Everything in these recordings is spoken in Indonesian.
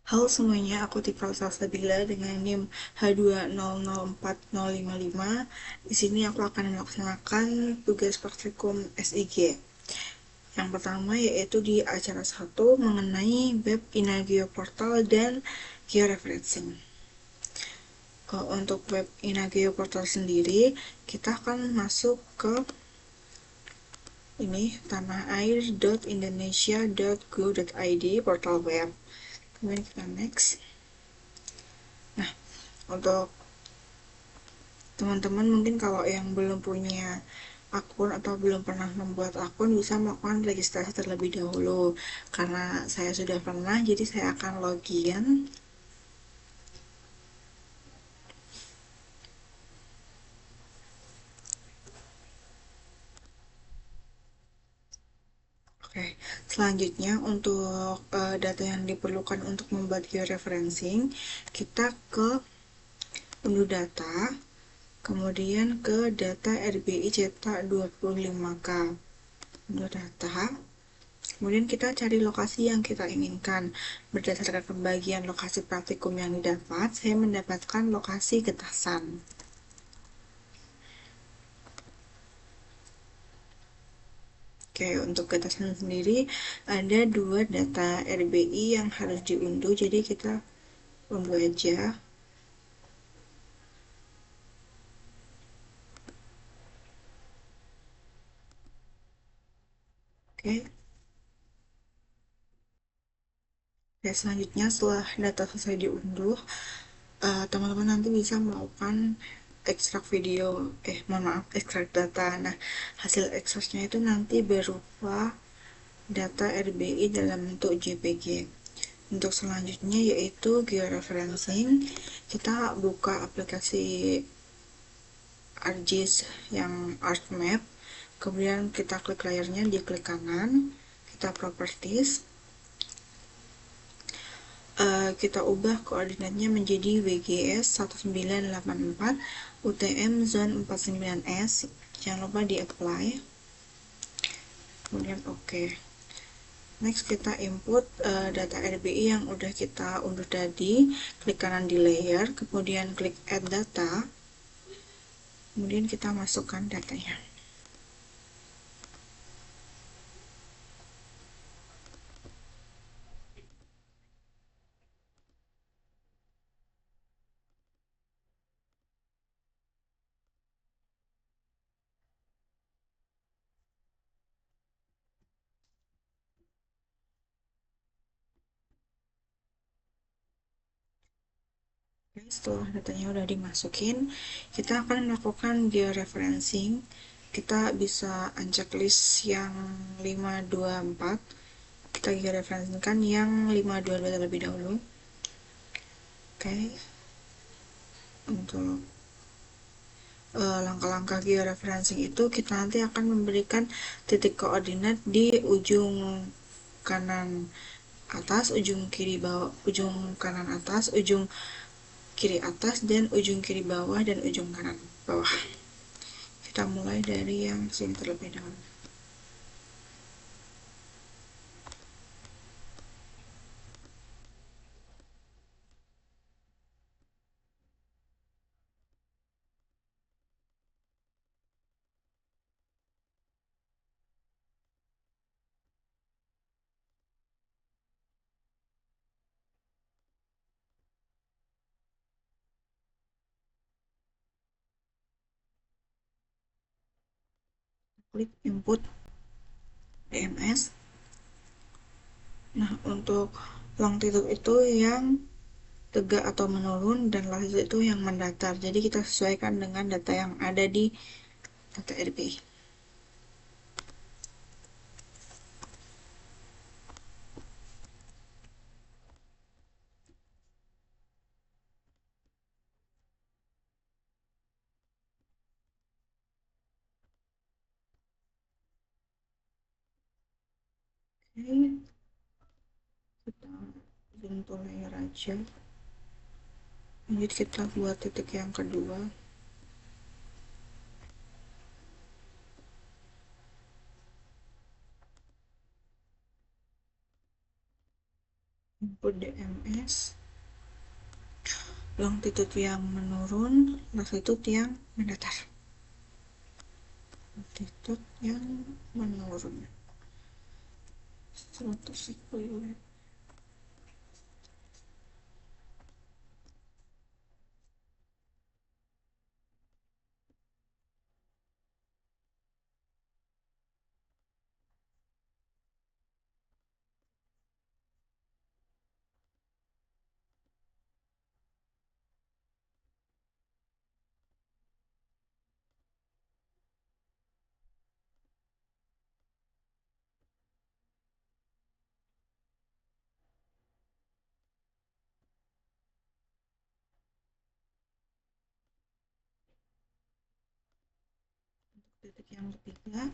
Halo semuanya, aku Tifal Salsabila dengan NIM H2004055. Di sini aku akan melaksanakan tugas praktikum SIG. Yang pertama yaitu di acara 1 mengenai web Inagio Portal dan georeferencing. Untuk web Inagio Portal sendiri, kita akan masuk ke ini tanahair.indonesia.go.id portal web. Kemudian kita next. Nah, untuk teman-teman mungkin kalau yang belum punya akun atau belum pernah membuat akun bisa melakukan registrasi terlebih dahulu. Karena saya sudah pernah, jadi saya akan login. Oke, selanjutnya untuk data yang diperlukan untuk membuat georeferencing, kita ke unduh data, kemudian ke data RBI cetak 25K. Unduh data, kemudian kita cari lokasi yang kita inginkan. Berdasarkan pembagian lokasi praktikum yang didapat, saya mendapatkan lokasi Getasan. Oke, untuk Getasan sendiri ada 2 data RBI yang harus diunduh, jadi kita unduh aja. Oke. Dan selanjutnya setelah data selesai diunduh, teman-teman nanti bisa melakukan ekstrak video, mohon maaf, ekstrak data. Nah, hasil ekstraknya itu nanti berupa data RBI dalam bentuk JPG. Untuk selanjutnya yaitu georeferencing, kita buka aplikasi ArcGIS yang ArcMap, kemudian kita klik layarnya di klik kanan, kita properties, kita ubah koordinatnya menjadi WGS 1984 UTM zone 49S, jangan lupa di apply, kemudian oke. Next kita input data RBI yang udah kita unduh tadi, klik kanan di layer, kemudian klik add data, kemudian kita masukkan datanya. Setelah datanya udah dimasukin, kita akan melakukan georeferencing. Kita bisa unchecklist yang 524, kita georeferencingkan yang 522 terlebih dahulu. Oke, untuk langkah-langkah georeferencing itu kita nanti akan memberikan titik koordinat di ujung kanan atas, ujung kiri bawah, ujung kanan atas, ujung kiri atas, dan ujung kiri bawah, dan ujung kanan bawah. Kita mulai dari yang sini terlebih dahulu. Klik input DMS. Nah, untuk longitude itu yang tegak atau menurun, dan latitude itu yang mendatar. Jadi kita sesuaikan dengan data yang ada di data RBI. Oke, kita zoom to layer aja. Lanjut kita buat titik yang kedua. input DMS, longitude yang menurun, latitude yang mendatar. Longitude yang menurun 110. Titik yang ketiga,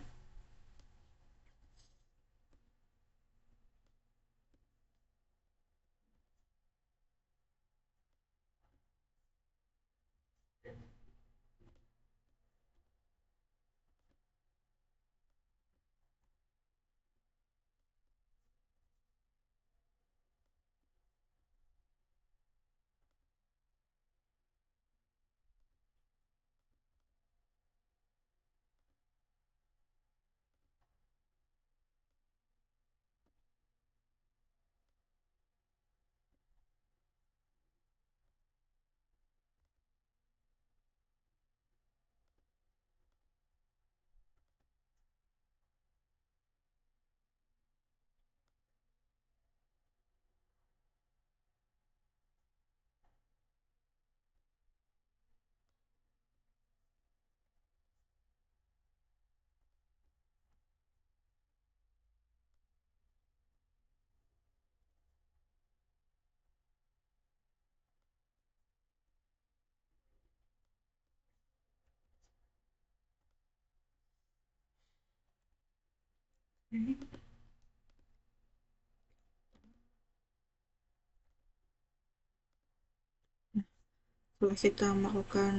setelah kita melakukan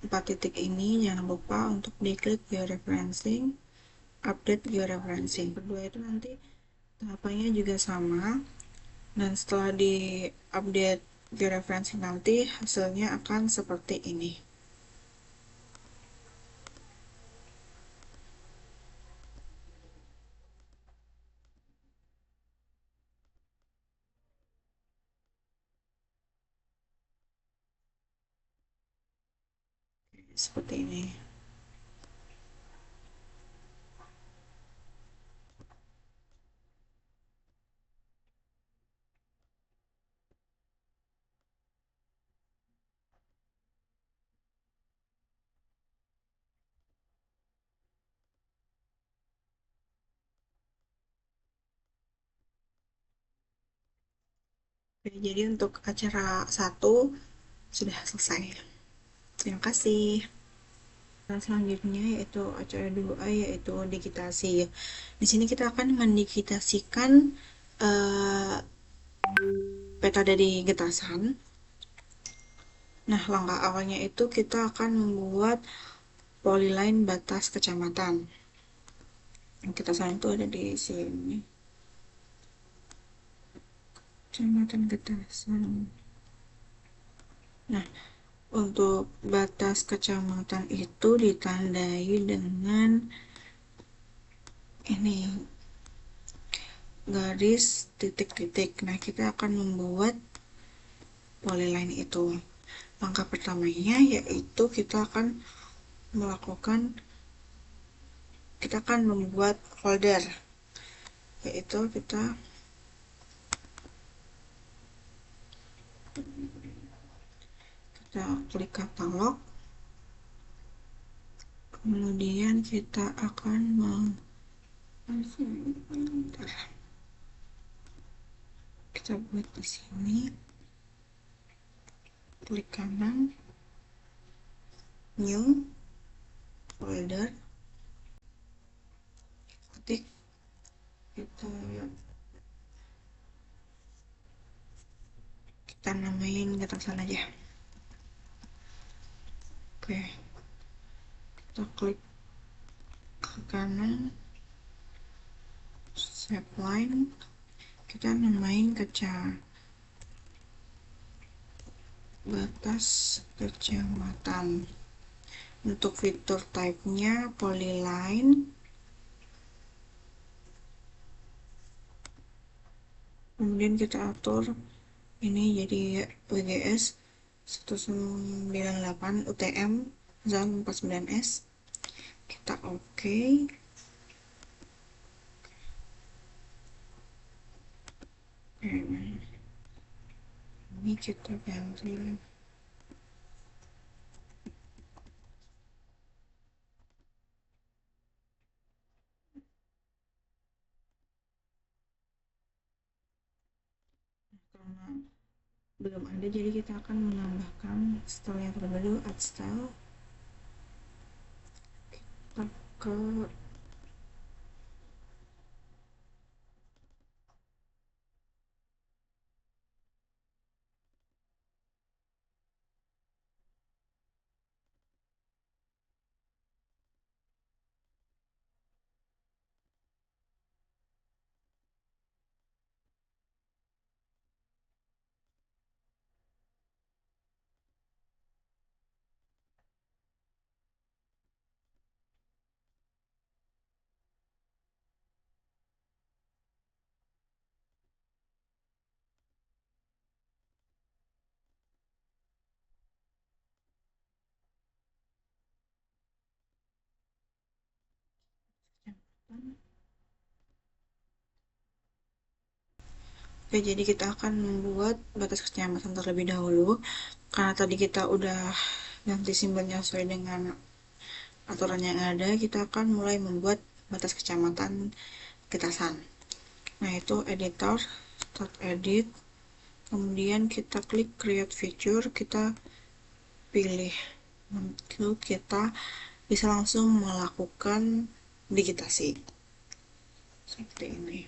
4 titik ini, jangan lupa untuk diklik georeferencing, update georeferencing. Kedua itu nanti tahapannya juga sama, dan setelah di update georeferencing nanti hasilnya akan seperti ini. Seperti ini. Oke, jadi untuk acara 1 sudah selesai. Terima kasih. Nah, selanjutnya yaitu acara 2, yaitu digitasi. Di sini kita akan mendigitasikan peta dari getasan. Nah, langkah awalnya itu kita akan membuat polyline batas kecamatan. Getasan itu ada di sini. Kecamatan Getasan. Nah, untuk batas kecamatan itu ditandai dengan ini garis titik-titik. Nah, kita akan membuat polyline itu. Langkah pertamanya yaitu kita akan membuat folder, yaitu kita klik katalog, kemudian kita akan kita buat di sini, klik kanan, new folder, ketik, kita namain getasan aja. Oke, kita klik ke kanan, save line, kita namain batas kecamatan. Untuk fitur type-nya polyline. Kemudian kita atur ini jadi WGS 198 UTM zone 49S. Kita oke. Ini kita ganti karena belum ada, jadi kita akan menambahkan style yang terbaru, add style. Kita ke Oke, jadi kita akan membuat batas kecamatan terlebih dahulu. Karena tadi kita udah ganti simbolnya sesuai dengan aturan yang ada, kita akan mulai membuat batas kecamatan Getasan. Nah, itu editor, start edit, kemudian kita klik create feature, kita pilih, lalu kita bisa langsung melakukan digitasi seperti ini.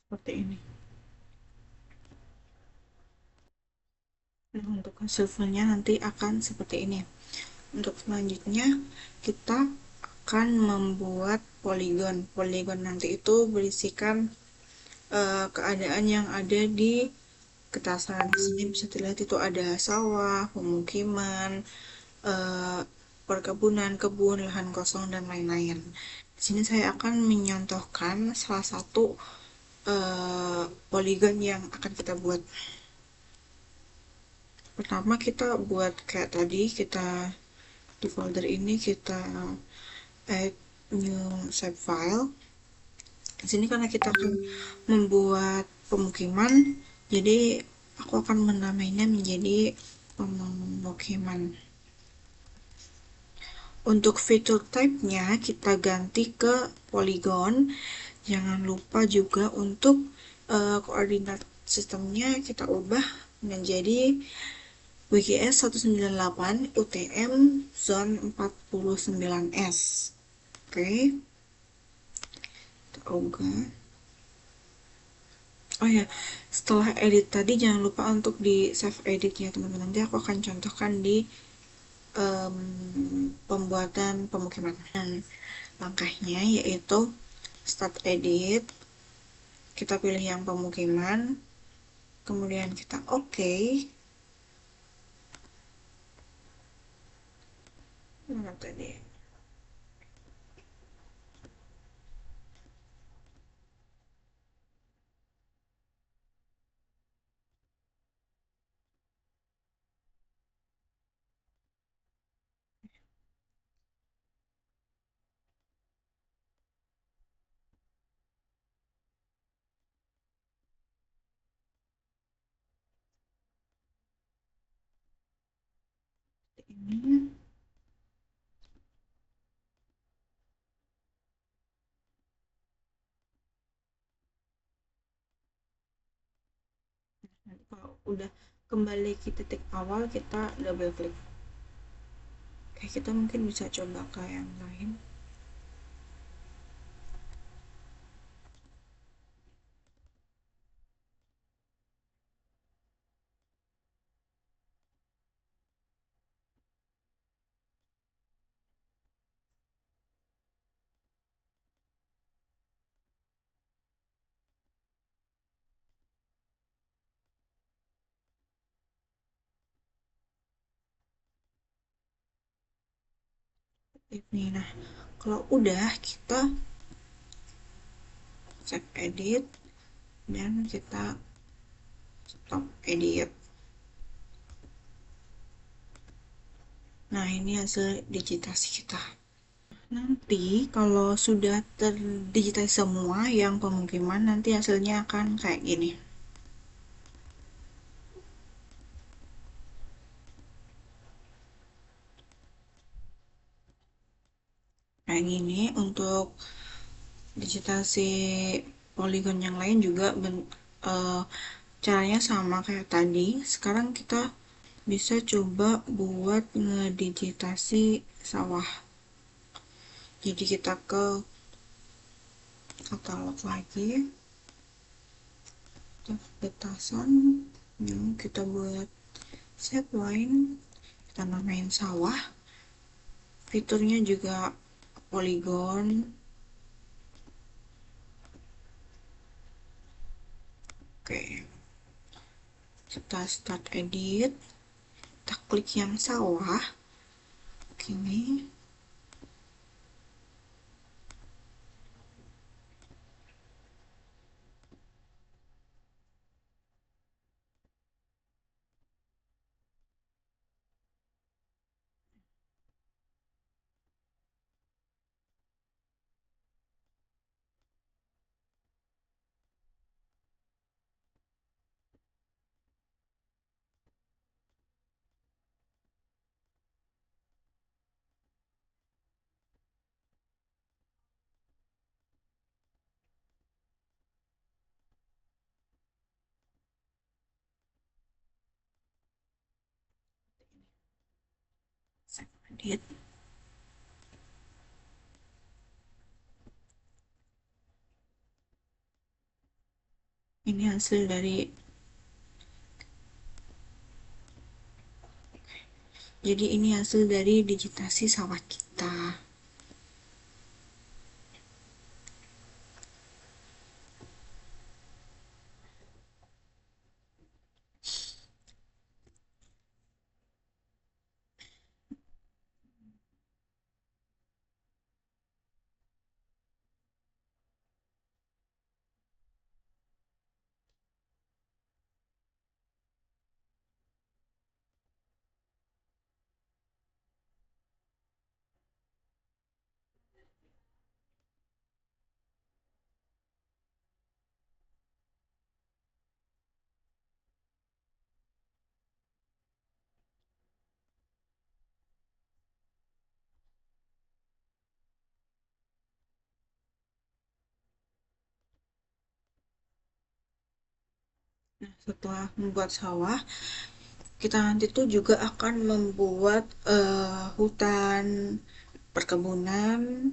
Seperti ini. Nah, untuk hasil filenya nanti akan seperti ini. Untuk selanjutnya kita akan membuat poligon. Poligon nanti itu berisikan keadaan yang ada di Getasan. Di sini bisa dilihat itu ada sawah, pemukiman, eh, perkebunan, kebun, lahan kosong, dan lain-lain. Di sini saya akan menyontohkan salah satu poligon yang akan kita buat. Pertama kita buat kayak tadi, kita di folder ini kita add new save file. Di sini karena kita akan membuat pemukiman, jadi aku akan menamainya menjadi pemukiman. Untuk fitur type-nya kita ganti ke polygon. Jangan lupa juga untuk koordinat sistemnya kita ubah menjadi WGS 198 UTM zone 49S. Oke. Kita ubah. Oh ya, setelah edit tadi jangan lupa untuk di save editnya teman-teman. Nanti aku akan contohkan di pembuatan pemukiman. Langkahnya yaitu start edit, kita pilih yang pemukiman, kemudian kita oke. Mana tadi? ini. Nanti kalau udah kembali ke titik awal, kita double klik. Kayak kita mungkin bisa coba ke yang lain. Ini nah, kalau udah kita save edit dan kita stop edit. Nah, ini hasil digitasi kita. Nanti kalau sudah terdigitasi semua, yang kemungkinan nanti hasilnya akan kayak gini. Kayak gini. Untuk digitasi poligon yang lain juga caranya sama kayak tadi. Sekarang kita bisa coba buat ngedigitasi sawah. Jadi kita ke katalog lagi, batasan yang kita buat set line, kita namain sawah. Fiturnya juga poligon. Oke, kita start edit, kita klik yang sawah gini. Save edit. Ini hasil dari, jadi ini hasil dari digitasi sawah kita. Nah, setelah membuat sawah, kita nanti tuh juga akan membuat hutan, perkebunan,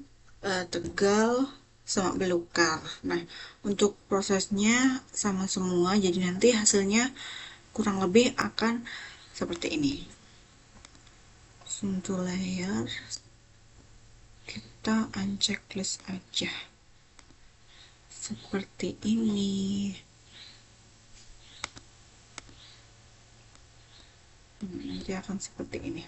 tegal, sama belukar. Nah, untuk prosesnya sama semua, jadi nanti hasilnya kurang lebih akan seperti ini. Untuk layer, kita unchecklist aja. Seperti ini. Nanti akan seperti ini.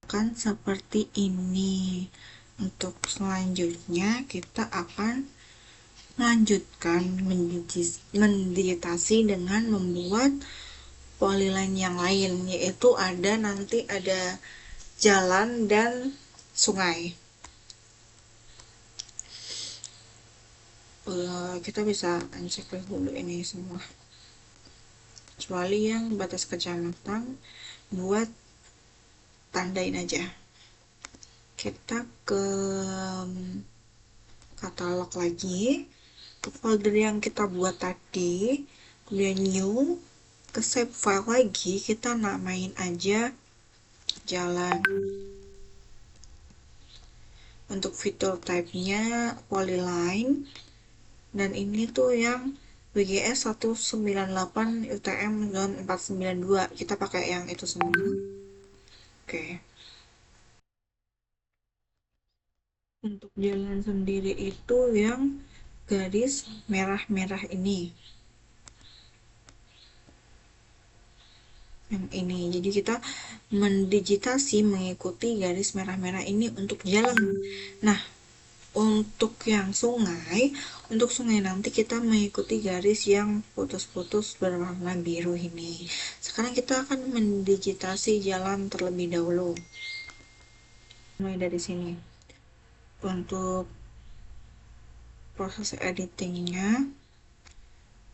Akan seperti ini. Untuk selanjutnya kita akan melanjutkan mendigitasi dengan membuat polyline yang lain, yaitu nanti ada jalan dan sungai. kita bisa uncheck dulu ini semua, kecuali yang batas kecamatan, buat tandain aja. Kita ke katalog lagi, ke folder yang kita buat tadi, kemudian new, ke save file lagi, kita namain aja jalan. Untuk fitur type-nya polyline, dan ini tuh yang WGS 198 UTM zone 492, kita pakai yang itu semua. Oke. Untuk jalan sendiri itu yang garis merah-merah ini, yang ini. Jadi kita mendigitasi mengikuti garis merah-merah ini untuk jalan. Nah, untuk yang sungai, nanti kita mengikuti garis yang putus-putus berwarna biru ini. Sekarang kita akan mendigitasi jalan terlebih dahulu. Mulai dari sini. Untuk proses editingnya,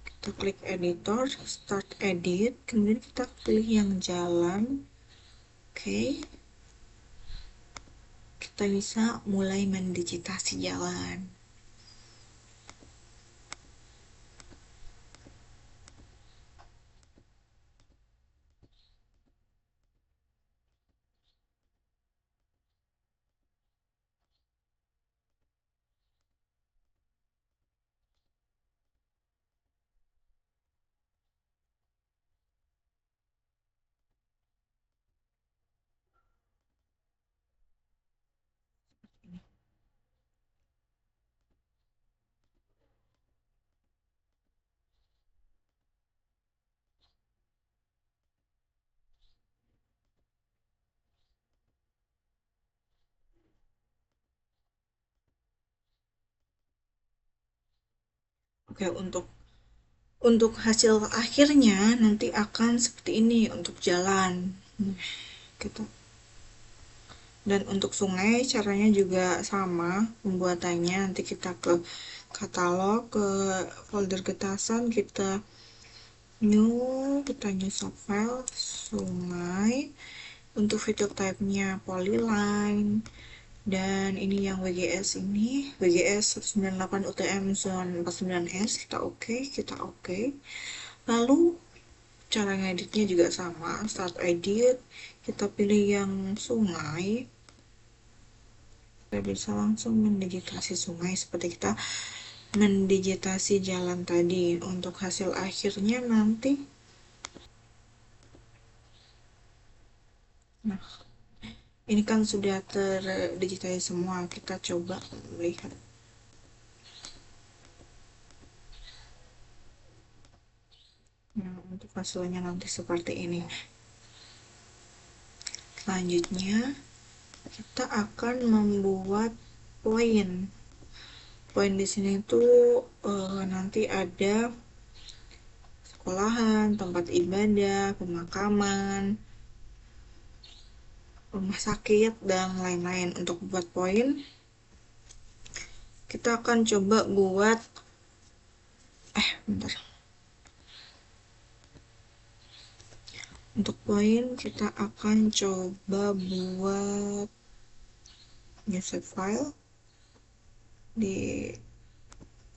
kita klik editor, start edit, kemudian kita pilih yang jalan. Oke. Kita bisa mulai mendigitasi jalan. Oke, untuk hasil akhirnya nanti akan seperti ini untuk jalan. Gitu. Dan untuk sungai caranya juga sama pembuatannya. Nanti kita ke katalog, ke folder getasan, kita new subfile sungai. Untuk fitur type-nya polyline, dan ini yang WGS ini WGS 198 UTM zone 49S, kita oke. Lalu cara ngeditnya juga sama, start edit, kita pilih yang sungai, kita bisa langsung mendigitasi sungai seperti kita mendigitasi jalan tadi. Untuk hasil akhirnya nanti, nah ini kan sudah terdigitasi semua, kita coba melihat. Nah, untuk hasilnya nanti seperti ini. Selanjutnya kita akan membuat poin. Poin di sini tuh nanti ada sekolahan, tempat ibadah, pemakaman, rumah sakit, dan lain-lain. Untuk buat poin, kita akan coba buat bentar. Untuk poin kita akan coba buat new save file. Di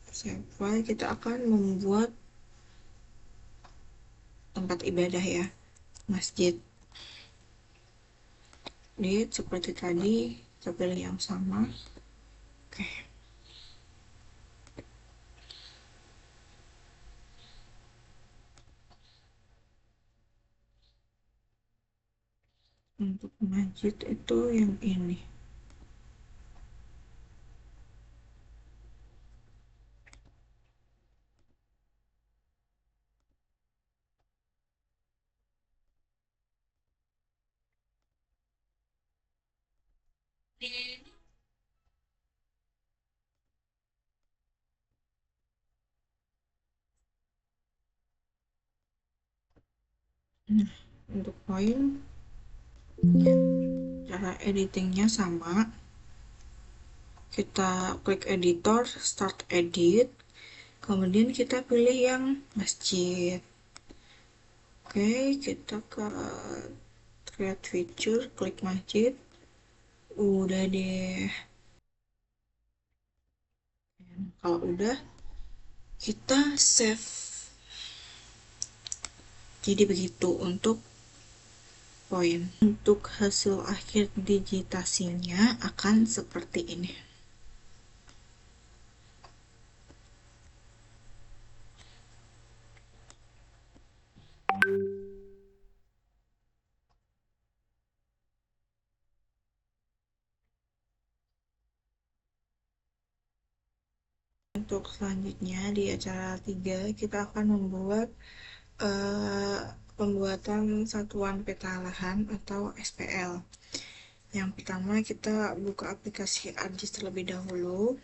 save file kita akan membuat tempat ibadah ya, masjid. Jadi seperti tadi, kita pilih yang sama. Oke. Untuk masjid itu yang ini. Nah, untuk poin, cara editingnya sama. Kita klik editor, start edit, Kemudian kita pilih yang masjid. Oke, kita ke create feature, klik masjid. Udah deh. Kalau udah, kita save. Jadi begitu untuk poin. Untuk hasil akhir digitasinya akan seperti ini. Untuk selanjutnya di acara 3 kita akan membuat pembuatan satuan peta lahan atau SPL. Yang pertama kita buka aplikasi ArcGIS terlebih dahulu.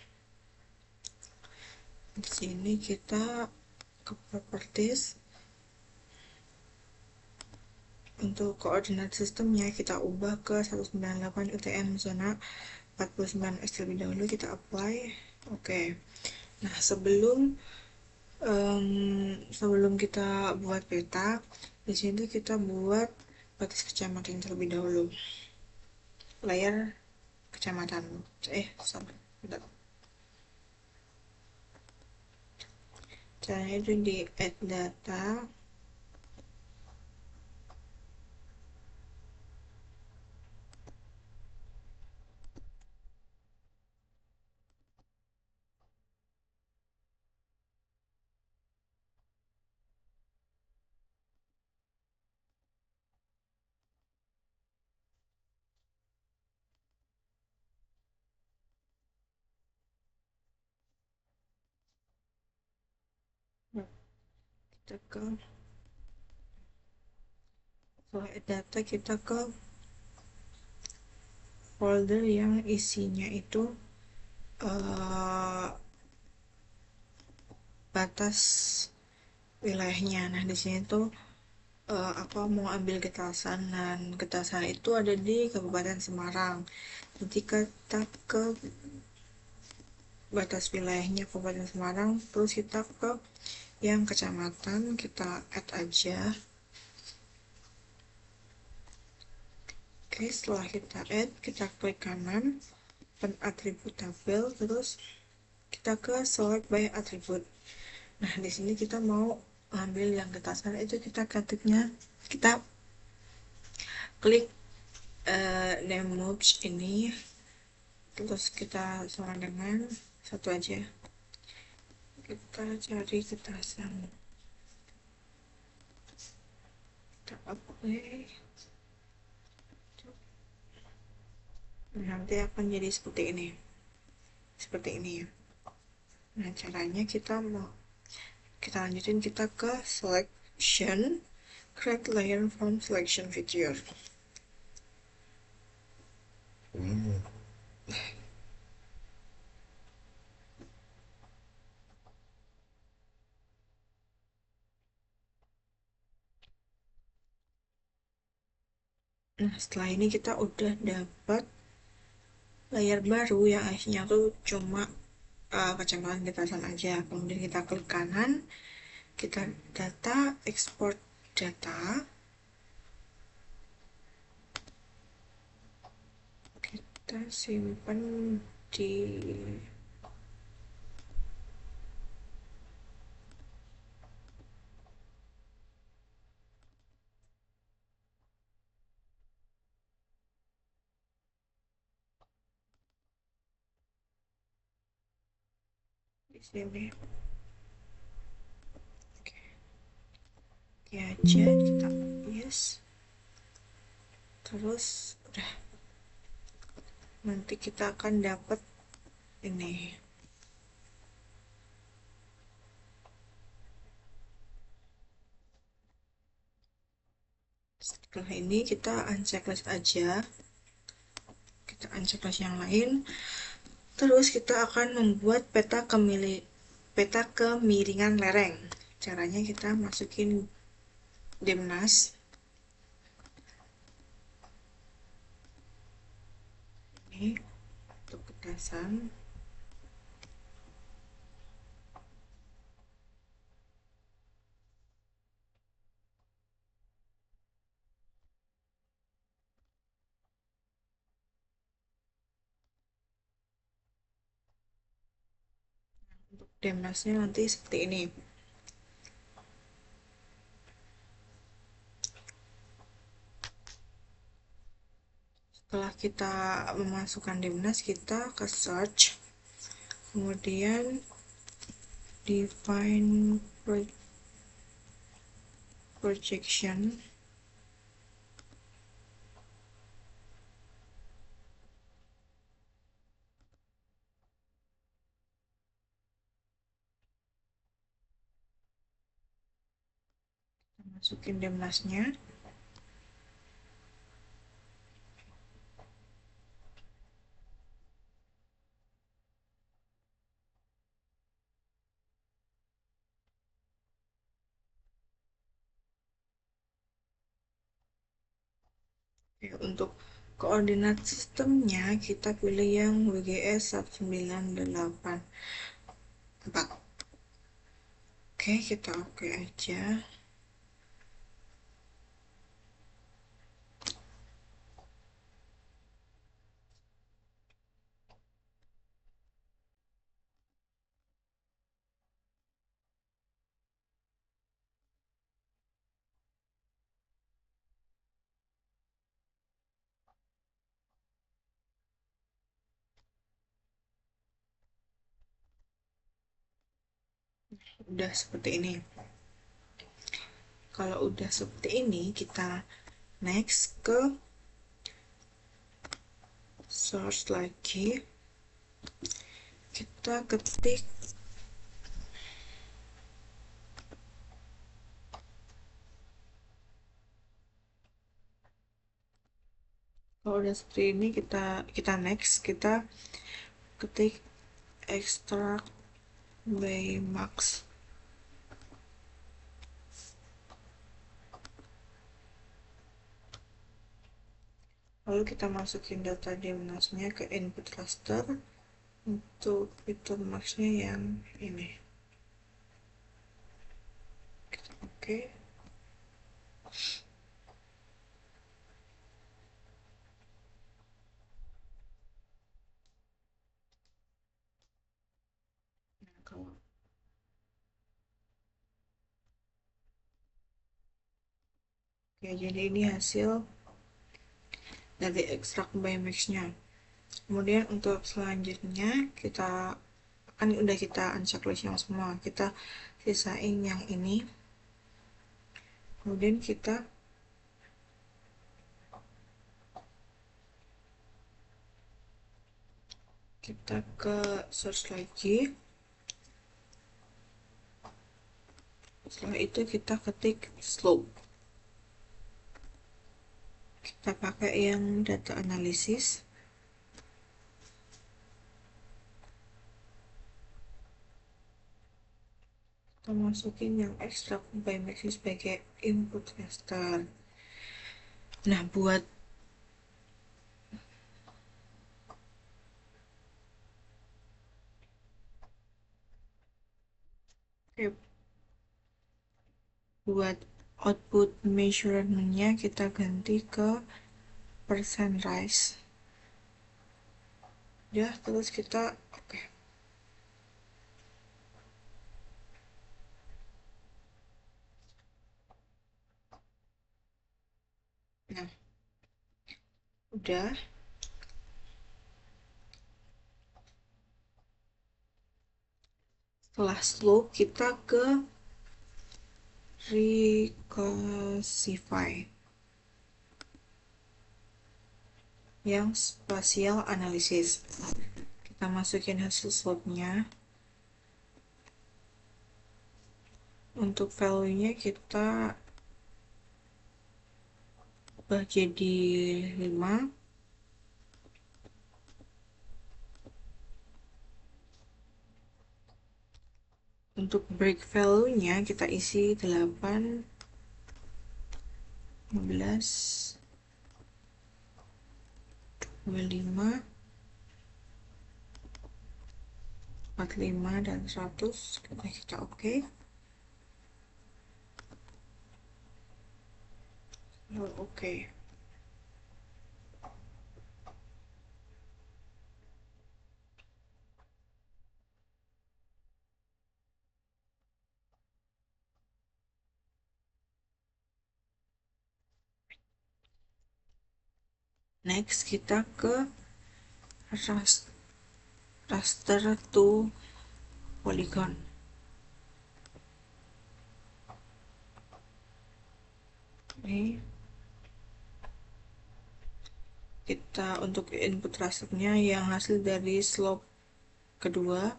Di sini kita ke properties. Untuk koordinat sistemnya kita ubah ke 198 UTM zona 49 terlebih dahulu, kita apply. Oke. Nah, sebelum kita buat peta, di sini kita buat batas kecamatan terlebih dahulu. Layar kecamatan. Sabar. Bentar. Caranya itu di add data. Nah, kita ke setelah add data, kita ke folder yang isinya itu batas wilayahnya. Nah, di sini tuh aku mau ambil Getasan, dan Getasan itu ada di Kabupaten Semarang. Jadi kita ke batas wilayahnya Kabupaten Semarang, terus kita ke yang kecamatan, kita add aja. Oke, setelah kita add, kita klik kanan pen atribut tabel, terus kita ke select by attribute. Nah, di sini kita mau ambil yang Getasan, itu kita ketiknya, kita klik name moves ini, terus kita sama dengan satu aja, kita cari Getasan, kita apply. Nanti akan jadi seperti ini ya. Nah, caranya kita lanjutin, kita ke selection, create layer from selection feature. Nah, setelah ini kita udah dapat layar baru yang isinya tuh cuma kecamatan Getasan aja. Kemudian kita klik kanan, kita data, export data, kita simpan di sini. Oke aja, kita yes, terus udah, nanti kita akan dapat ini. Setelah ini kita unchecklist aja, kita unchecklist yang lain, terus kita akan membuat peta kemiringan lereng. Caranya kita masukin Demnas, ini untuk Getasan. Demnasnya nanti seperti ini. Setelah kita memasukkan Demnas, kita ke search, kemudian define projection. Masukin Demnasnya. Oke, untuk koordinat sistemnya kita pilih yang WGS 1984. Oke, kita oke aja. Udah seperti ini. Kalau udah seperti ini, kita next ke search lagi. Kita ketik kalau udah seperti ini, kita next, kita ketik extract by max. Lalu kita masukin data Demnasnya ke input raster. Untuk fitur maxnya yang ini. Kita oke. Nah, kalau oke, jadi ini hasil dari extract by max-nya. Kemudian untuk selanjutnya kita kan udah kita unchecklist yang semua, kita sisain yang ini. Kemudian kita ke search lagi. Setelah itu kita ketik slope. Kita pakai yang data analisis. Kita masukin yang extract by max sebagai input raster. Nah, buat output measurement-nya kita ganti ke percent rise. Ya, terus kita oke. Nah, udah. Setelah slope kita ke recursify yang spatial analysis. Kita masukin hasil slope-nya. Untuk value-nya kita ubah jadi 5. Untuk break value-nya kita isi 8, 15, 25, 45, dan 100. Kita oke. Oke. Next kita ke raster to polygon. Ini kita untuk input rasternya yang hasil dari slope kedua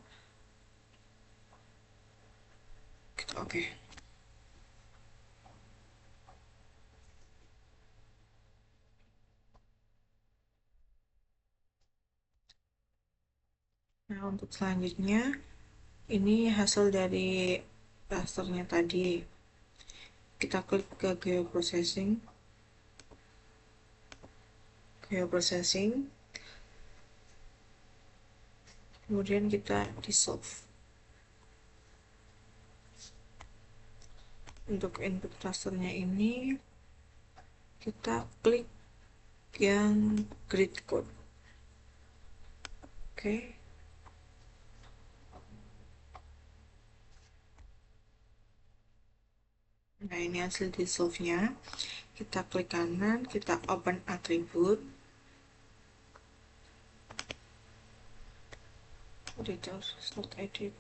kita oke. Nah, untuk selanjutnya ini hasil dari rasternya tadi. Kita klik ke geoprocessing, kemudian kita dissolve. Untuk input rasternya ini kita klik yang grid code. Oke. Nah, ini hasil dissolve-nya. Kita klik kanan, kita open attribute, details, start edit.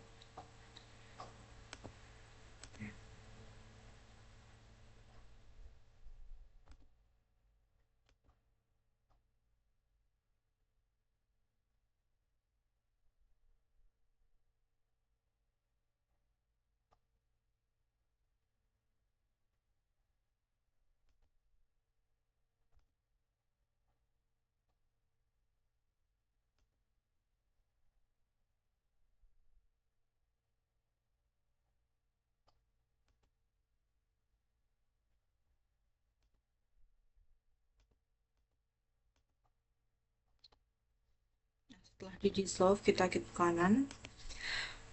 Setelah di dissolve, kita klik kanan,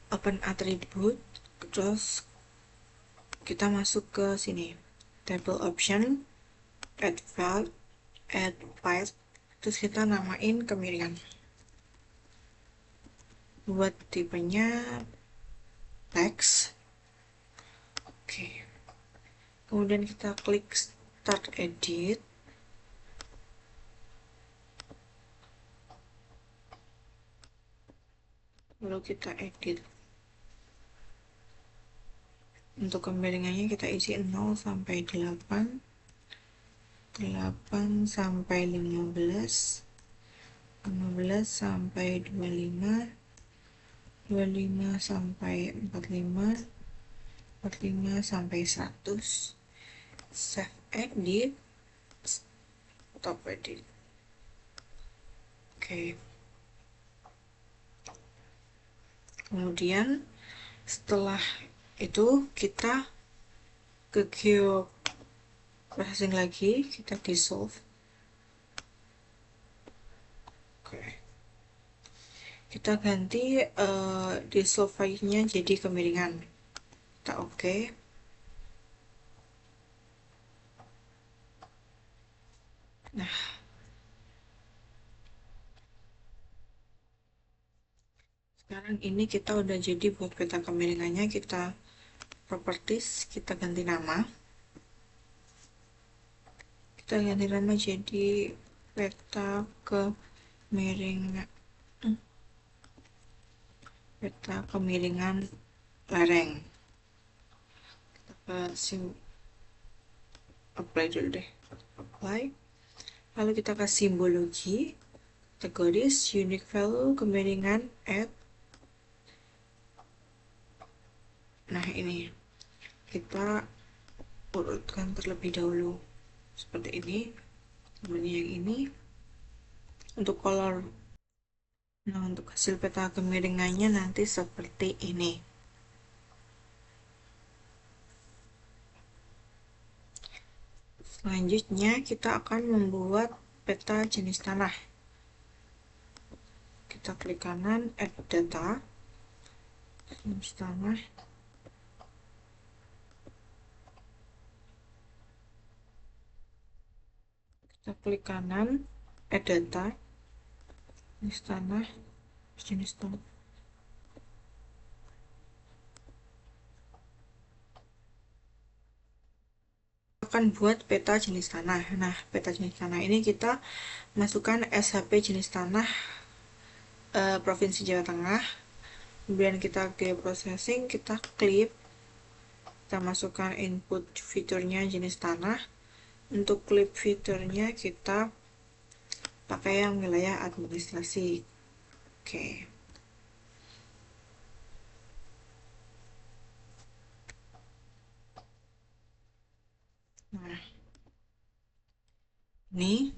open attribute, terus kita masuk ke sini, table option, add file, terus kita namain kemiringan. Buat tipenya text. Oke. Kemudian kita klik start edit. Lalu kita edit. Untuk kemiringannya kita isi 0 sampai 8, 8 sampai 15, 15 sampai 25, 25 sampai 45, 45 sampai 100. Save edit, stop edit. Oke. Kemudian setelah itu kita ke geoprocessing lagi, kita dissolve. Oke. Kita ganti dissolve file-nya jadi kemiringan. Kita oke. Nah, sekarang ini kita udah jadi buat peta kemiringannya. Kita properties, kita ganti nama. Kita ganti nama jadi peta kemiringan lereng. Kita apply dulu deh. Apply. Lalu kita ke simbologi, kategoris, unique value, kemiringan, add. Nah, ini kita urutkan terlebih dahulu seperti ini. Kemudian yang ini untuk color. Nah, untuk hasil peta kemiringannya nanti seperti ini. Selanjutnya kita akan membuat peta jenis tanah. Kita klik kanan, add data, jenis tanah. Kita klik kanan, add data, jenis tanah, jenis tanah. akan buat peta jenis tanah. Nah, peta jenis tanah ini kita masukkan SHP jenis tanah Provinsi Jawa Tengah. Kemudian kita geoprocessing, kita klik, kita masukkan input fiturnya jenis tanah. Untuk klik fiturnya kita pakai yang wilayah administrasi. Oke. Nah, ini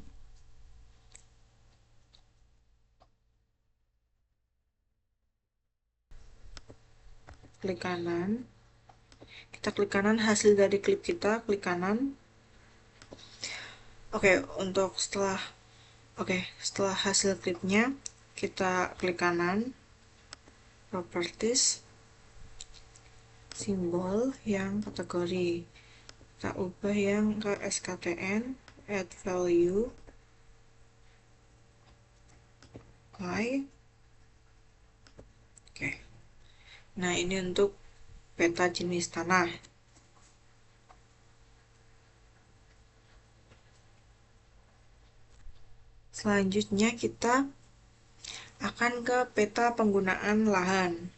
klik kanan. Kita klik kanan, hasil dari klik kita klik kanan. Oke, setelah hasil klipnya kita klik kanan, properties, simbol yang kategori. Kita ubah yang ke SKTN, add value, apply. Oke. Nah, ini untuk peta jenis tanah. Selanjutnya kita akan ke peta penggunaan lahan.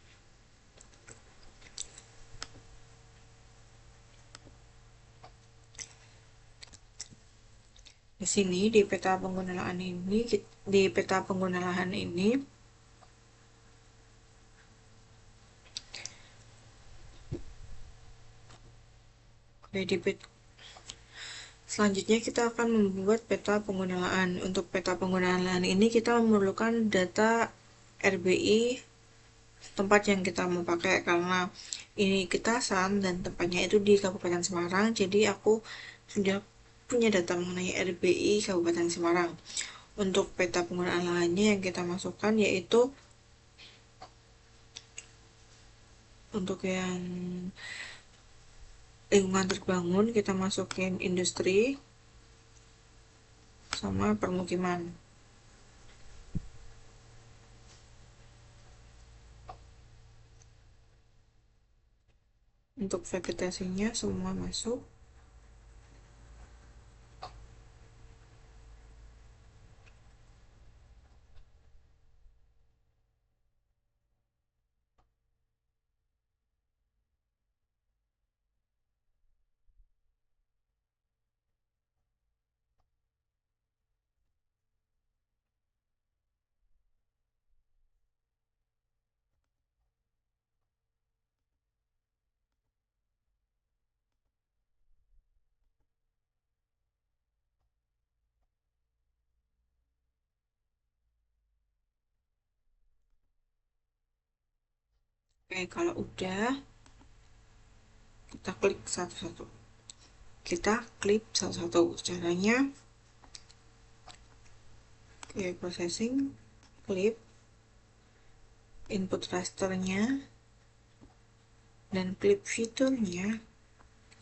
Di sini di peta pengguna lahan ini, selanjutnya kita akan membuat peta pengguna lahan. Untuk peta penggunaan lahan ini kita memerlukan data RBI tempat yang kita mau pakai, karena ini kita San dan tempatnya itu di Kabupaten Semarang, jadi aku sudah punya data mengenai RBI Kabupaten Semarang. Untuk peta penggunaan lahannya yang kita masukkan yaitu untuk yang lingkungan terbangun kita masukin industri sama permukiman. Untuk vegetasinya semua masuk. Oke, kalau udah kita klik satu-satu. Caranya processing, klik input rasternya, dan klik fiturnya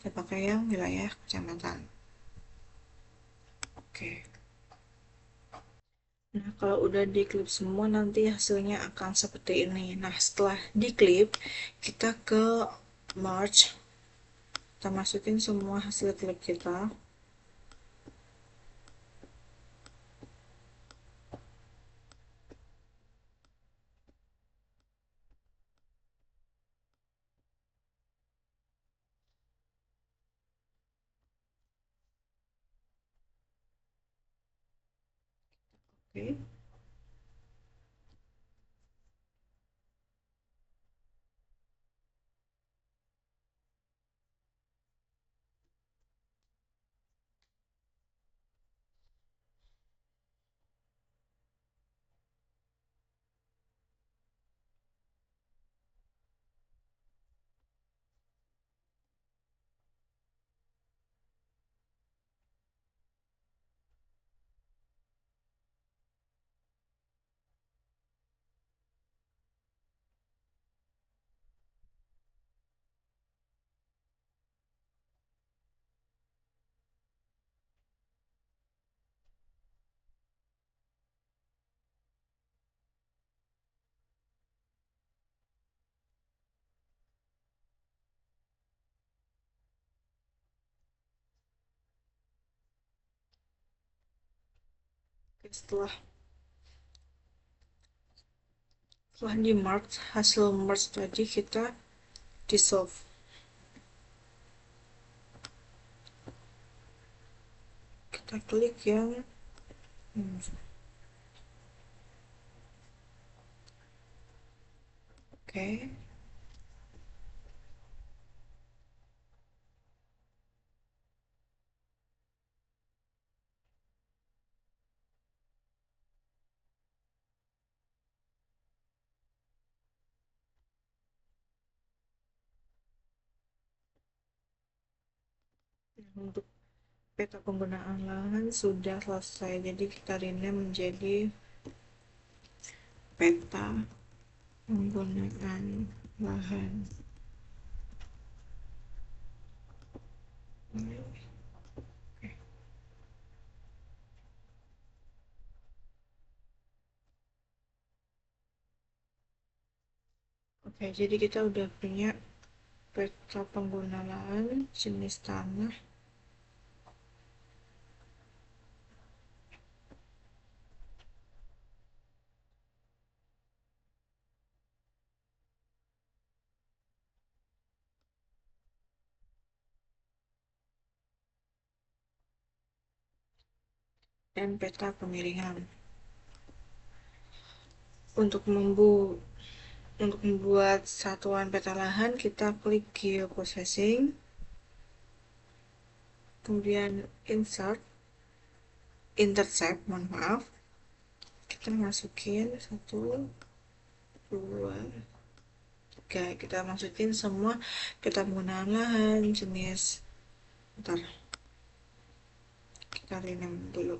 kita pakai yang wilayah kecamatan. Oke. Nah, kalau udah diklip semua nanti hasilnya akan seperti ini. Nah, setelah diklip kita ke merge, kita masukin semua hasil klip kita. Oke. Setelah di merge, hasil merge tadi kita dissolve. Kita klik yang oke. Untuk peta penggunaan lahan sudah selesai, jadi kita rename menjadi peta penggunaan lahan. Oke, jadi kita udah punya peta pengguna lahan, jenis tanah, dan peta pemiringan. Untuk membuat satuan peta lahan, kita klik geoprocessing, kemudian intercept, mohon maaf, kita masukin 1, 2, 3, kita masukin semua peta penggunaan lahan, jenis, bentar, kita rename dulu,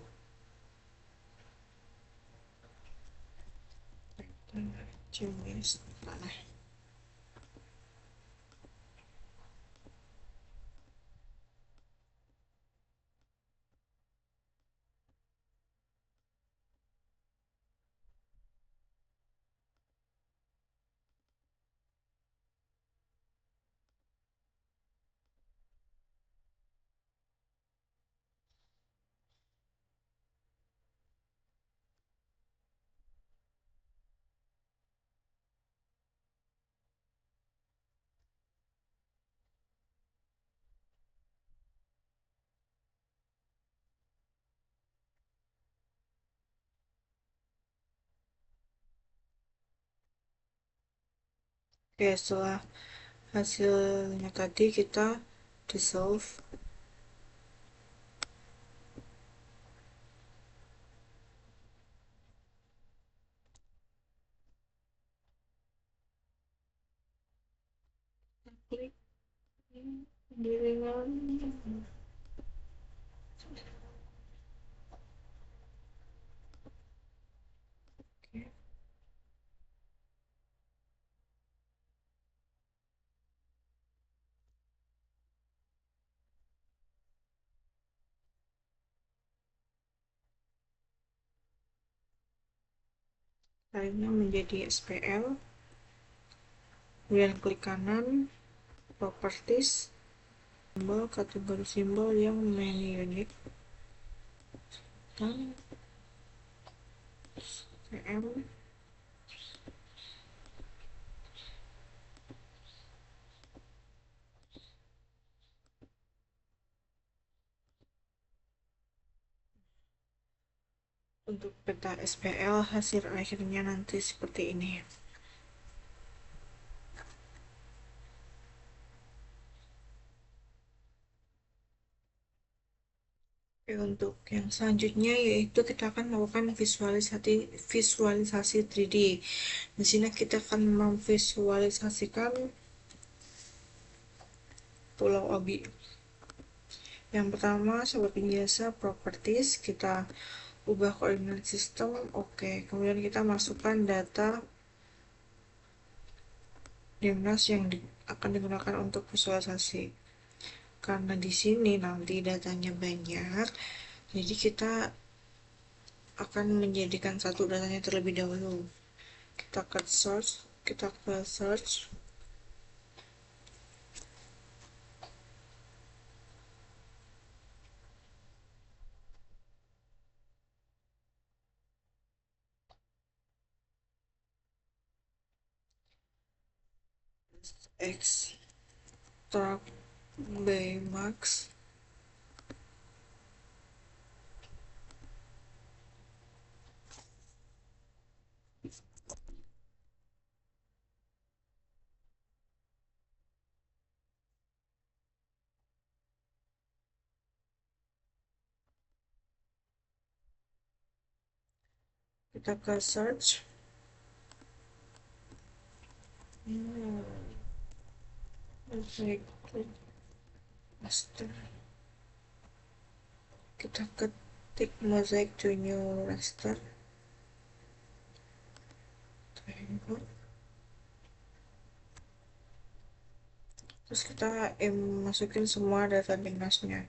jenis tanah. Oke, setelah hasilnya tadi kita dissolve. Klik penggilingan. Oke. Lainnya menjadi SPL, kemudian klik kanan, properties, simbol, kategori simbol yang main unit, dan CM, untuk peta SPL hasil akhirnya nanti seperti ini. Oke, untuk yang selanjutnya yaitu kita akan melakukan visualisasi 3D. Di sini kita akan memvisualisasikan Pulau Obi. Yang pertama, seperti biasa, properties, kita ubah koordinat sistem, oke. Kemudian kita masukkan data dinas yang akan digunakan untuk visualisasi. Karena di sini nanti datanya banyak, jadi kita akan menjadikan satu datanya terlebih dahulu. Kita ke search, extract Baymax. Kita ke search. Master. Kita ketik mosaic to new raster. Terus kita masukin semua data dinasnya.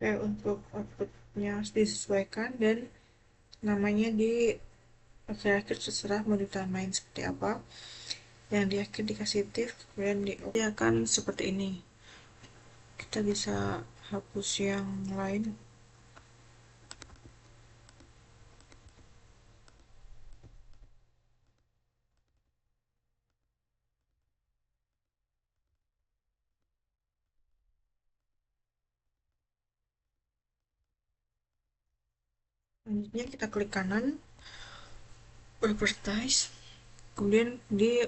Oke, untuk outputnya harus disesuaikan dan namanya di akhir-akhir terserah mau ditambahin seperti apa. Yang di akhir dikasih tif, kemudian dia akan seperti ini. Kita bisa hapus yang lain. Selanjutnya kita klik kanan, advertise, kemudian di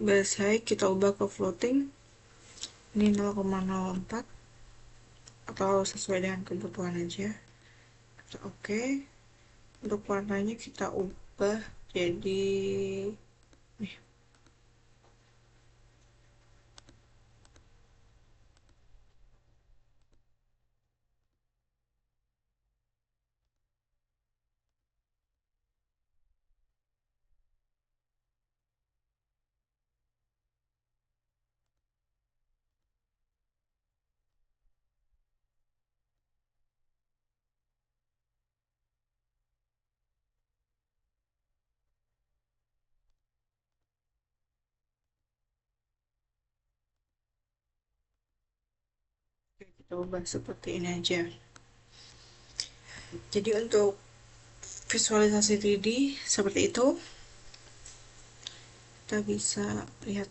base height kita ubah ke floating, ini 0,04 atau sesuai dengan kebutuhan aja. Kita oke. Untuk warnanya kita ubah jadi nih. Kita ubah seperti ini aja. Jadi untuk visualisasi 3D seperti itu, kita bisa lihat.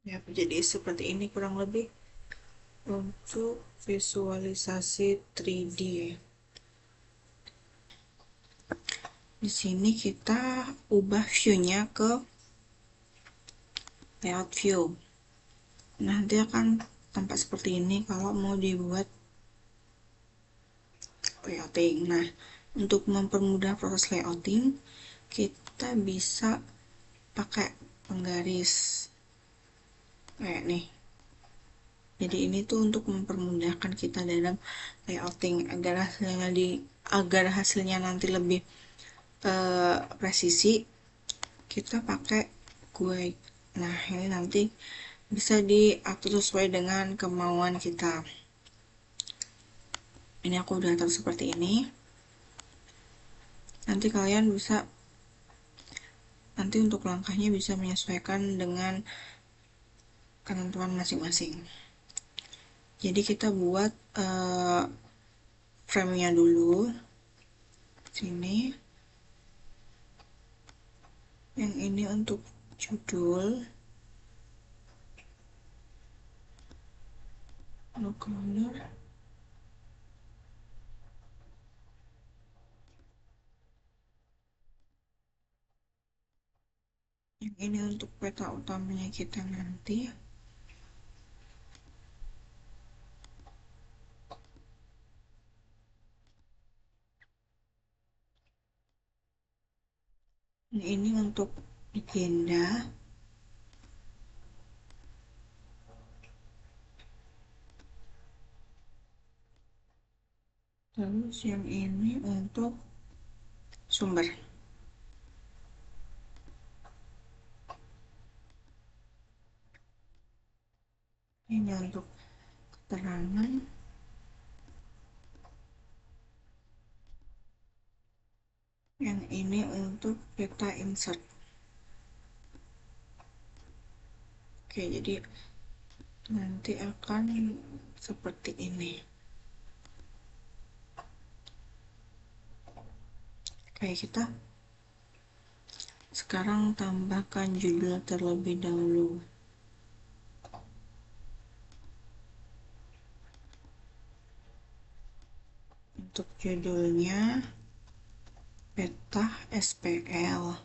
Ya, jadi seperti ini kurang lebih untuk visualisasi 3D. Di sini kita ubah view-nya ke layout view. Nah, dia akan tampak seperti ini kalau mau dibuat layouting. Nah, untuk mempermudah proses layouting, kita bisa pakai penggaris kayak nih. Jadi ini tuh untuk mempermudahkan kita dalam layouting agar hasilnya nanti lebih presisi. Kita pakai guide. Nah, ini nanti bisa diatur sesuai dengan kemauan kita. Ini aku udah atur seperti ini. Nanti kalian bisa, nanti untuk langkahnya bisa menyesuaikan dengan ketentuan masing-masing. Jadi kita buat frame-nya dulu. Sini. Yang ini untuk judul. Color. Yang ini untuk peta utamanya kita nanti. Ini untuk agenda. Terus yang ini untuk sumber. Ini untuk keterangan. Yang ini untuk peta insert. Oke, jadi nanti akan seperti ini. Kayak kita sekarang tambahkan judul terlebih dahulu. Untuk judulnya peta SPL.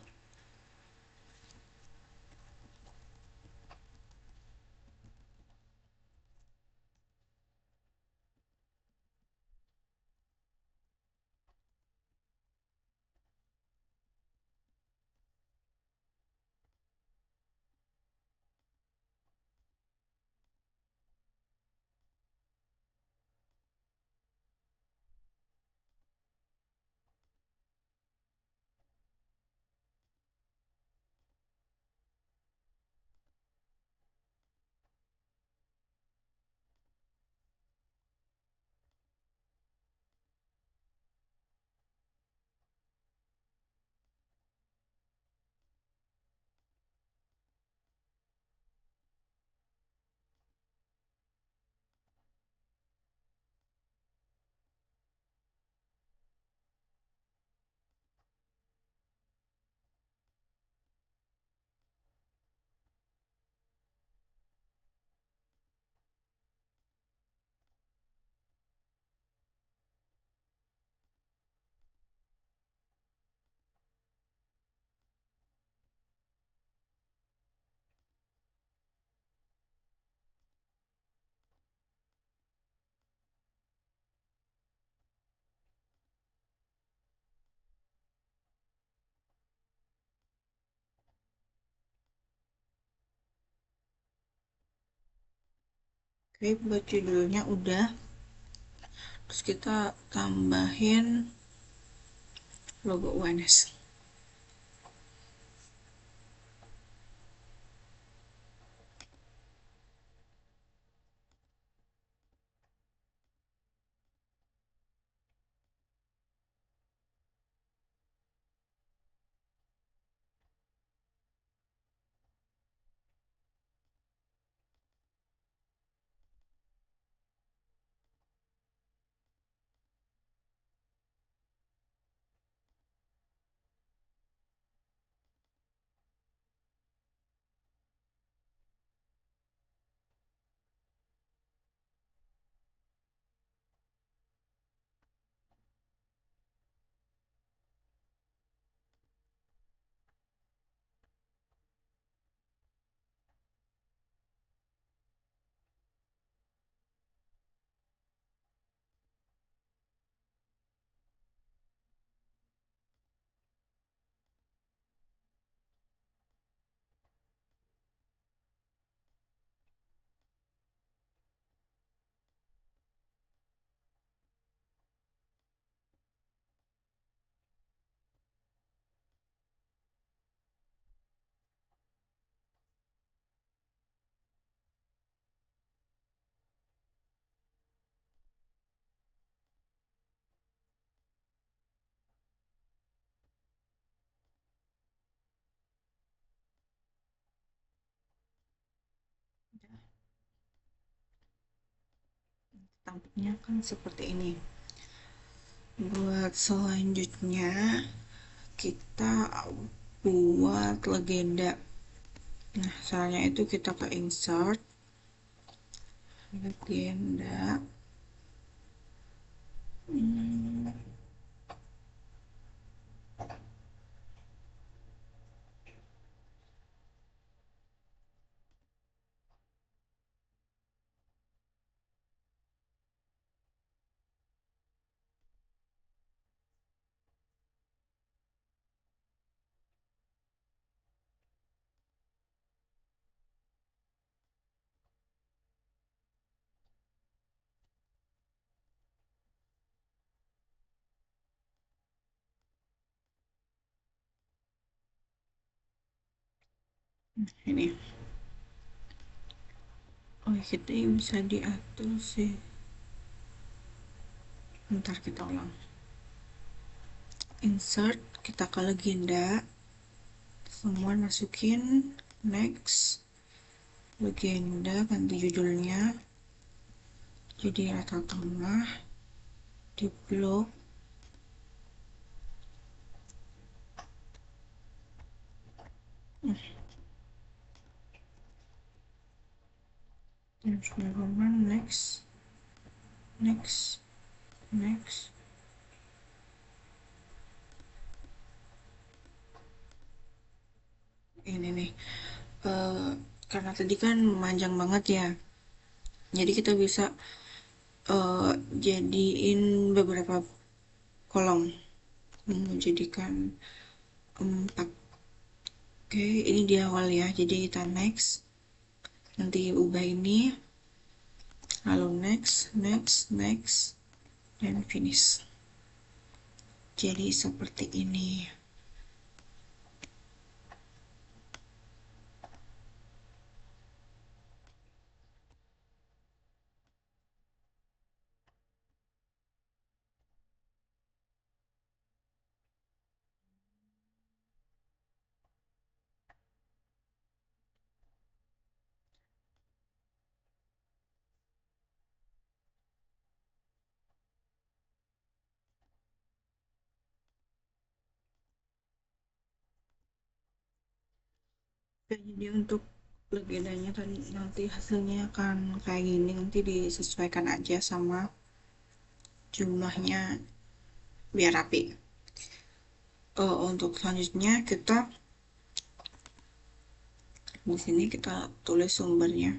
Oke, buat judulnya udah. Terus kita tambahin logo UNS. tampaknya kan seperti ini. Buat selanjutnya kita buat legenda. Nah, caranya itu kita ke insert legenda. Ini, oh kita bisa diatur sih. Bentar, kita ulang. Insert, kita ke legenda, semua masukin, next, legenda ganti judulnya jadi rata tengah, di blok, Times New Roman, next, next, next. Ini nih, karena tadi kan memanjang banget ya, jadi kita bisa jadiin beberapa kolom, menjadikan 4. Oke, ini di awal ya, jadi kita next, nanti ubah ini, lalu next, next, next, dan finish. Jadi seperti ini. Oke, jadi untuk legendanya tadi nanti hasilnya akan kayak gini, nanti disesuaikan aja sama jumlahnya biar rapi. Untuk selanjutnya kita di sini kita tulis sumbernya.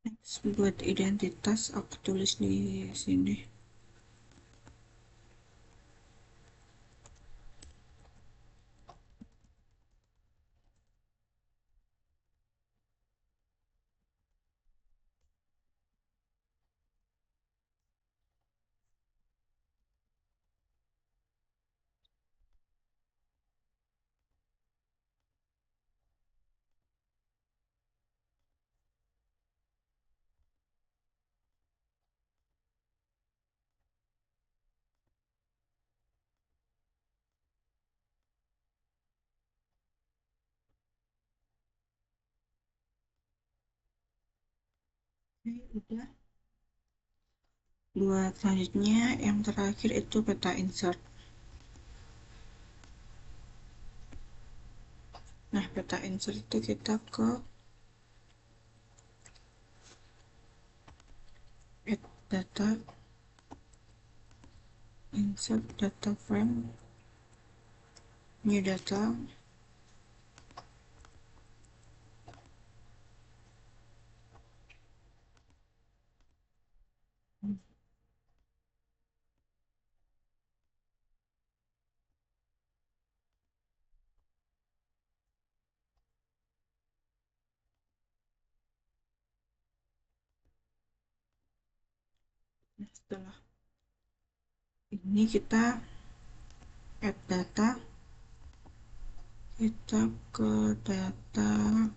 Next, buat identitas aku tulis di sini. Udah. Buat selanjutnya yang terakhir itu peta insert. Nah, peta insert itu kita ke add data, insert data frame, new data. Nah, setelah ini kita add data, kita ke data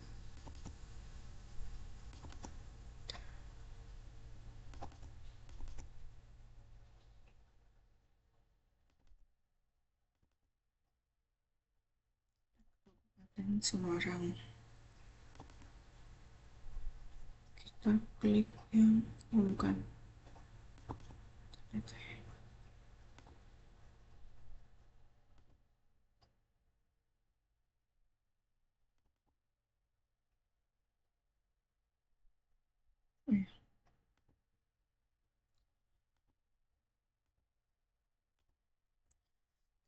dan Semarang. Kita klik yang bukan data.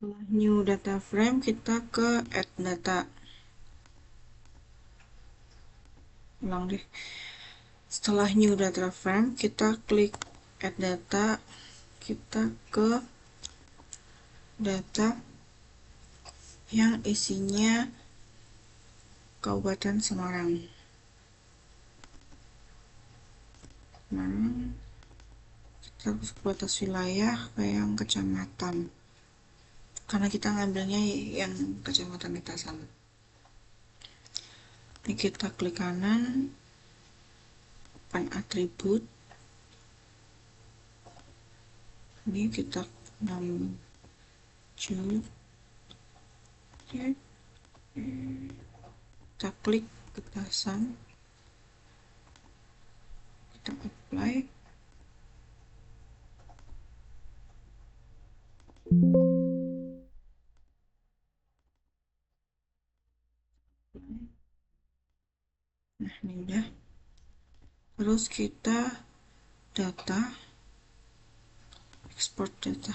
Setelah new data frame, kita ke add data. Ulang deh. Setelah new data frame, kita klik add data, kita ke data yang isinya Kabupaten Semarang. Kita harus batas wilayah ke yang kecamatan, karena kita ngambilnya yang kecamatan Metasan. Ini kita klik kanan, pan atribut. Ini kita 6 kita klik ketasan, kita apply. Nah, ini udah. Terus kita data, export data.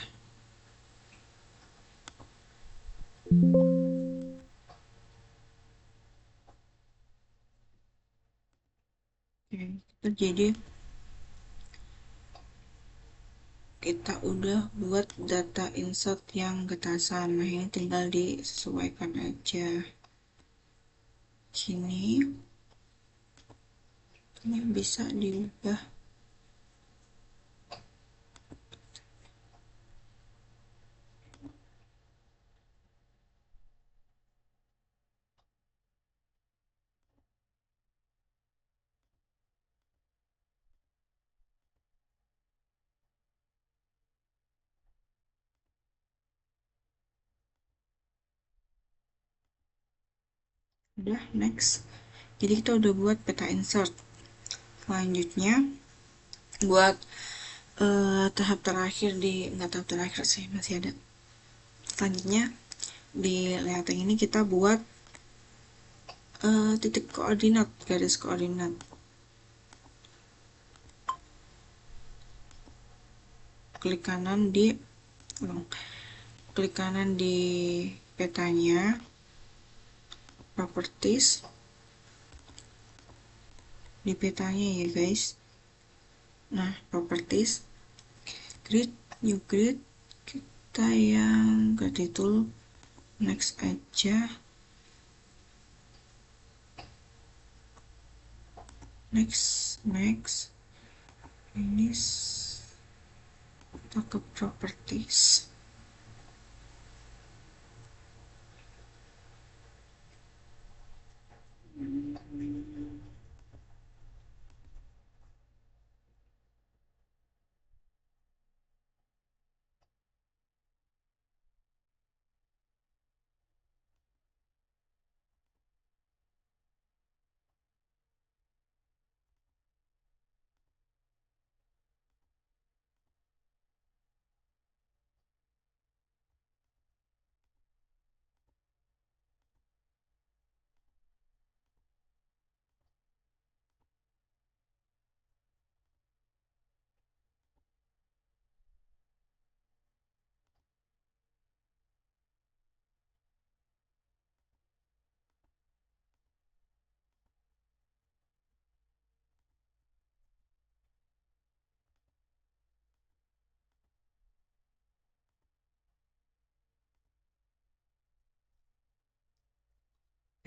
Oke, kita udah buat data insert yang getasan. Nah, ini tinggal disesuaikan aja. Ini bisa diubah. Udah, next. Jadi kita udah buat peta insert. Selanjutnya buat tahap terakhir nggak tahap terakhir sih, masih ada. Selanjutnya di layout ini kita buat titik koordinat, garis koordinat. Klik kanan di petanya, properties, di petanya ya guys. Nah, properties, grid, new grid, kita yang ganti tool, next aja. Next, ini kita ke properties.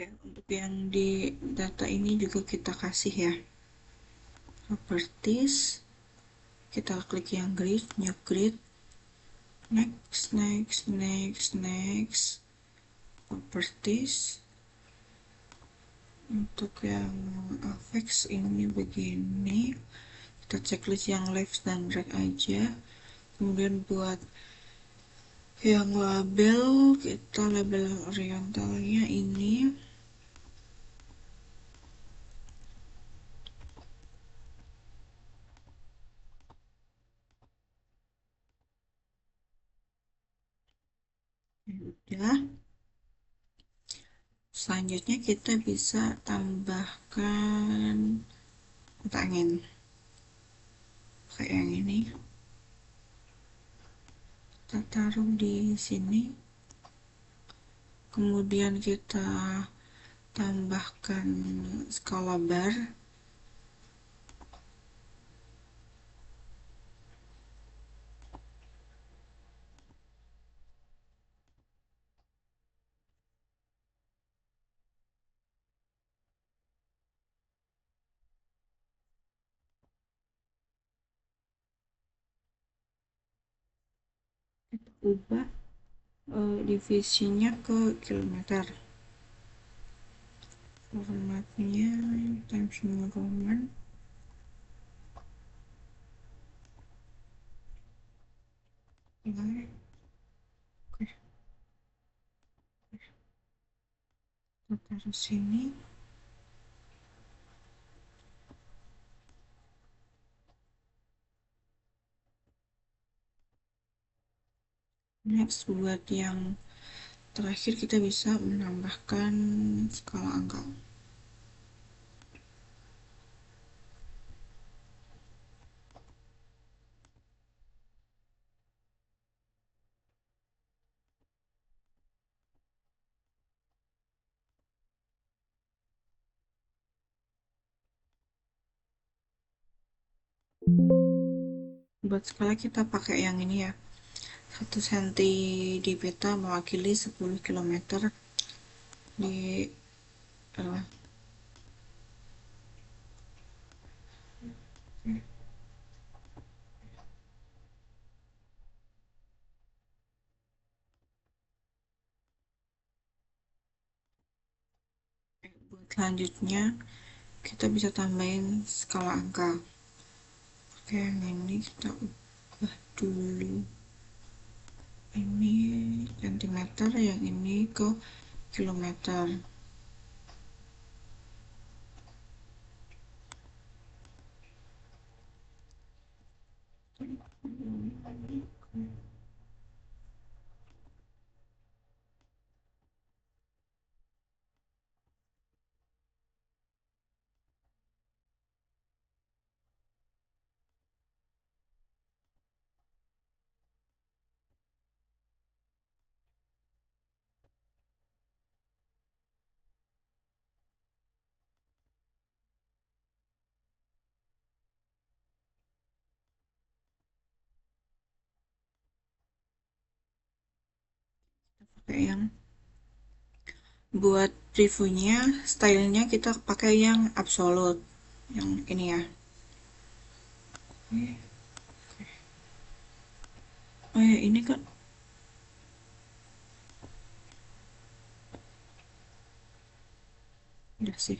Oke, untuk yang di data ini juga kita kasih ya properties, kita klik yang grid, new grid, next, next, next, next, properties. Untuk yang affix ini begini, kita checklist yang left dan right aja. Kemudian buat yang label, kita label orientalnya ini udah. Selanjutnya kita bisa tambahkan mata angin kayak yang ini, kita taruh di sini, kemudian kita tambahkan skala bar. Kita ubah divisinya ke kilometer, formatnya Times New Roman. Oke, kita taruh sini. Next, buat yang terakhir kita bisa menambahkan skala angka. Buat skala kita pakai yang ini ya, 1 cm di peta mewakili 10 km di buat selanjutnya kita bisa tambahin skala angka. Oke, yang ini kita ubah dulu, ini cm, yang ini ke kilometer. Pakai yang buat previewnya, stylenya kita pakai yang absolute, yang ini ya. Oh ya, ini kan udah sih.